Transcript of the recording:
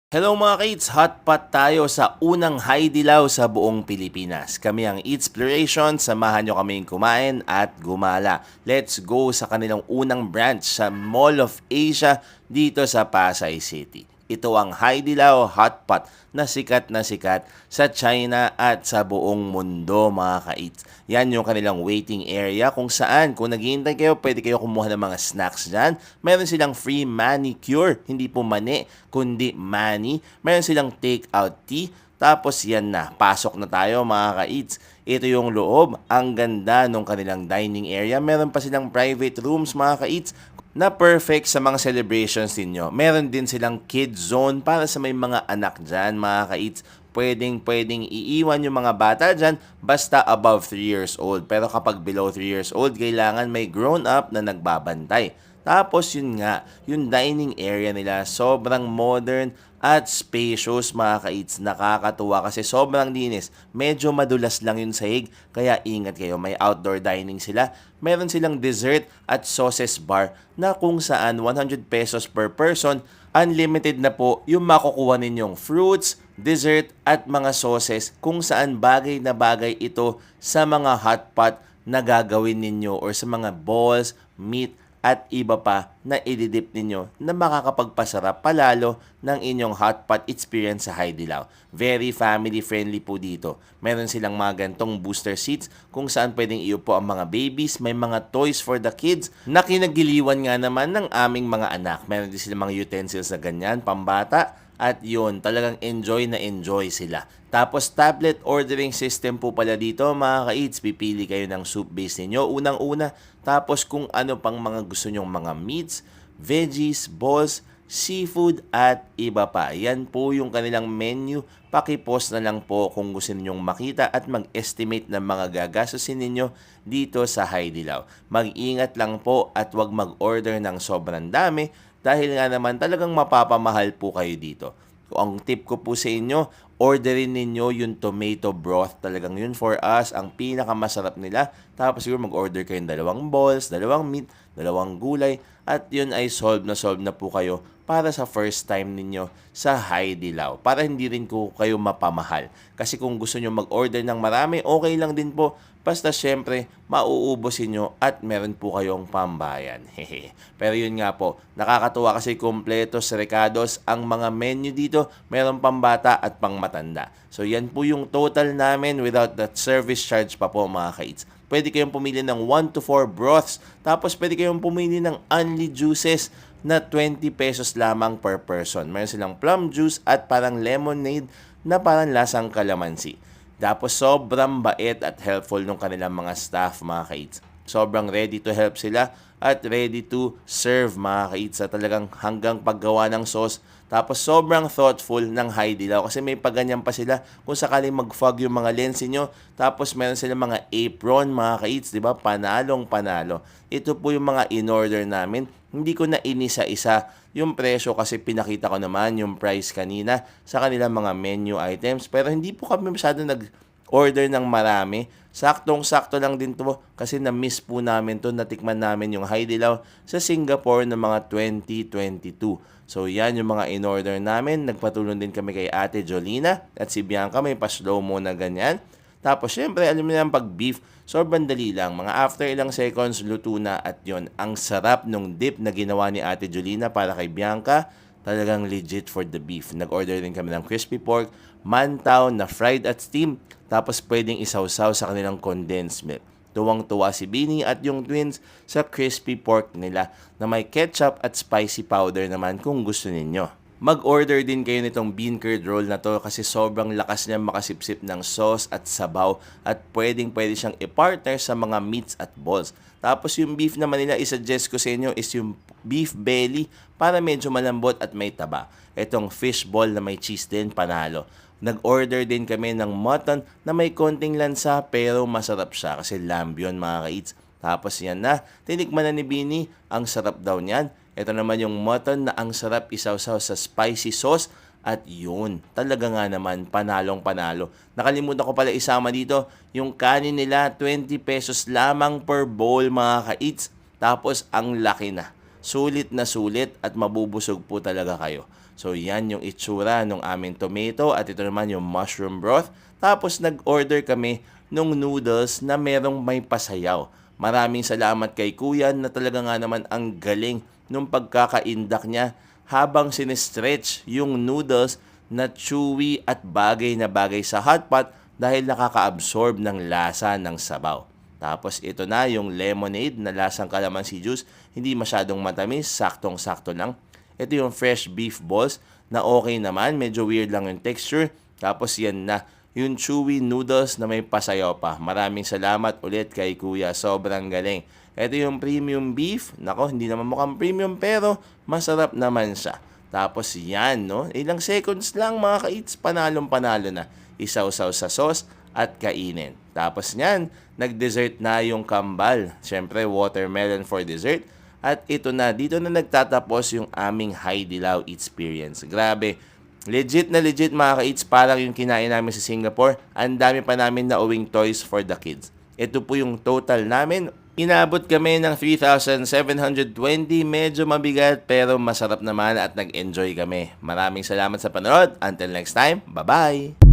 Hello mga kids! Hotpot tayo sa unang high dilaw sa buong Pilipinas. Kami ang Eatsploration, samahan nyo kaming kumain at gumala. Let's go sa kanilang unang branch sa Mall of Asia dito sa Pasay City. Ito ang High Dilaw Hotpot na sikat sa China at sa buong mundo mga ka-eats. Yan yung kanilang waiting area kung saan kung naghihintay kayo, pwede kayo kumuha ng mga snacks dyan. Meron silang free manicure, hindi po mani, kundi mani. Meron silang take-out tea. Tapos yan na, pasok na tayo mga ka-eats. Ito yung loob, ang ganda ng kanilang dining area. Meron pa silang private rooms mga ka-eats na perfect sa mga celebrations ninyo. Meron din silang kids zone para sa may mga anak dyan, mga ka-eats. Pwedeng iiwan yung mga bata dyan basta above 3 years old. Pero kapag below 3 years old, kailangan may grown-up na nagbabantay. Tapos yun nga, yung dining area nila sobrang modern at spacious mga ka-eats. Nakakatuwa kasi sobrang linis. Medyo madulas lang yung sahig kaya ingat kayo. May outdoor dining sila. Meron silang dessert at sauces bar na kung saan 100 pesos per person. Unlimited na po yung makukuha ninyong fruits, dessert at mga sauces kung saan bagay na bagay ito sa mga hotpot na gagawin ninyo or sa mga balls, meat, at iba pa na ididip ninyo na makakapagpasarap palalo ng inyong hotpot experience sa Hai Di Lao. Very family friendly po dito. Meron silang mga gantong booster seats kung saan pwedeng iupo ang mga babies. May mga toys for the kids na kinagiliwan nga naman ng aming mga anak. Meron din silang mga utensils na ganyan, pambata. At yun, talagang enjoy na enjoy sila. Tapos tablet ordering system po pala dito mga ka-eats. Pipili kayo ng soup base ninyo unang-una. Tapos kung ano pang mga gusto nyong mga meats, veggies, balls, seafood at iba pa. Yan po yung kanilang menu. Pakipost na lang po kung gusto ninyong makita at mag-estimate ng mga gagastusin ninyo dito sa Hai Di Lao. Mag-ingat lang po at wag mag-order ng sobrang dami dahil nga naman talagang mapapamahal po kayo dito. Ang tip ko po sa inyo, orderin ninyo yung tomato broth. Talagang yun for us, ang pinakamasarap nila. Tapos siguro mag-order kayo ng dalawang balls, dalawang meat, dalawang gulay. At yun ay solve na po kayo para sa first time ninyo sa Hai Di Lao. Para hindi rin ko kayo mapamahal. Kasi kung gusto nyo mag-order ng marami, okay lang din po. Basta syempre, mauubusin nyo at meron po kayong pambayan. Pero yun nga po, nakakatuwa kasi kumpleto sa Recados ang mga menu dito. Meron pambata at pangmatanda. So yan po yung total namin without that service charge pa po mga ka-eats. Pwede kayong pumili ng 1 to 4 broths. Tapos pwede kayong pumili ng only juices na 20 pesos lamang per person. Meron silang plum juice at parang lemonade na parang lasang kalamansi. Tapos sobrang bait at helpful ng kanilang mga staff mga ka-eats. Sobrang ready to help sila at ready to serve mga ka-eats sa talagang hanggang paggawa ng sauce. Tapos sobrang thoughtful ng Hai Di Lao kasi may paganyan pa sila kung sakaling mag-fog yung mga lens niyo. Tapos meron sila mga apron mga ka-eats, di ba? Panalong panalo. Ito po yung mga in-order namin. Hindi ko na inisa-isa yung presyo kasi pinakita ko naman yung price kanina sa kanilang mga menu items. Pero hindi po kami masyado nag-order ng marami. Saktong-sakto lang din to kasi na-miss po namin to. Natikman namin yung Hai Di Lao sa Singapore ng mga 2022. So yan yung mga in-order namin. Nagpatulong din kami kay Ate Jolina at si Bianca. May pa-slow mo na ganyan. Tapos syempre, alam niyo na pag beef, sobrang dali lang. Mga after ilang seconds, luto na at yon. Ang sarap nung dip na ginawa ni Ate Jolina para kay Bianca. Talagang legit for the beef. Nag-order din kami ng crispy pork, mantaw na fried at steam. Tapos pwedeng isawsaw sa kanilang condensed milk. Tuwang-tuwa si Bini at yung twins sa crispy pork nila na may ketchup at spicy powder naman kung gusto ninyo. Mag-order din kayo nitong bean curd roll na to kasi sobrang lakas niya makasipsip ng sauce at sabaw at pwede siyang i-partner sa mga meats at balls. Tapos yung beef naman nila, isa-suggest ko sa inyo is yung beef belly para medyo malambot at may taba. Itong fish ball na may cheese din, panalo. Nag-order din kami ng mutton na may konting lansa pero masarap siya kasi lamb yun mga ka-eats. Tapos yan na, tinikman na ni Bini, ang sarap daw niyan. Ito naman yung mutton na ang sarap isawsaw sa spicy sauce at yun, talaga nga naman panalong panalo. Nakalimutan ko pala isama dito, yung kanin nila 20 pesos lamang per bowl mga ka-eats. Tapos ang laki na, sulit at mabubusog po talaga kayo. So yan yung itsura ng aming tomato at ito naman yung mushroom broth. Tapos nag-order kami ng noodles na merong may pasayaw. Maraming salamat kay Kuya na talaga nga naman ang galing nung pagkakaindak niya habang sinestretch yung noodles na chewy at bagay na bagay sa hot pot dahil nakaka-absorb ng lasa ng sabaw. Tapos ito na yung lemonade na lasang calamansi juice, hindi masyadong matamis, saktong-sakto lang. Ito yung fresh beef balls na okay naman, medyo weird lang yung texture. Tapos yan na, yung chewy noodles na may pasayaw pa. Maraming salamat ulit kay Kuya, sobrang galing. Ito yung premium beef, nako hindi naman mukhang premium pero masarap naman siya. Tapos yan, no? Ilang seconds lang mga ka-eats, panalong-panalo na. Isaw-saw sa sauce at kainin. Tapos yan, nag-dessert na yung kambal. Siyempre, watermelon for dessert. At ito na, dito na nagtatapos yung aming Haidilao experience. Grabe, legit na legit mga ka-eats, parang yung kinain namin sa Singapore. Ang dami pa namin na uwing toys for the kids. Ito po yung total namin. Inabot kami ng 3,720, medyo mabigat pero masarap naman at nag-enjoy kami. Maraming salamat sa panood. Until next time, bye-bye!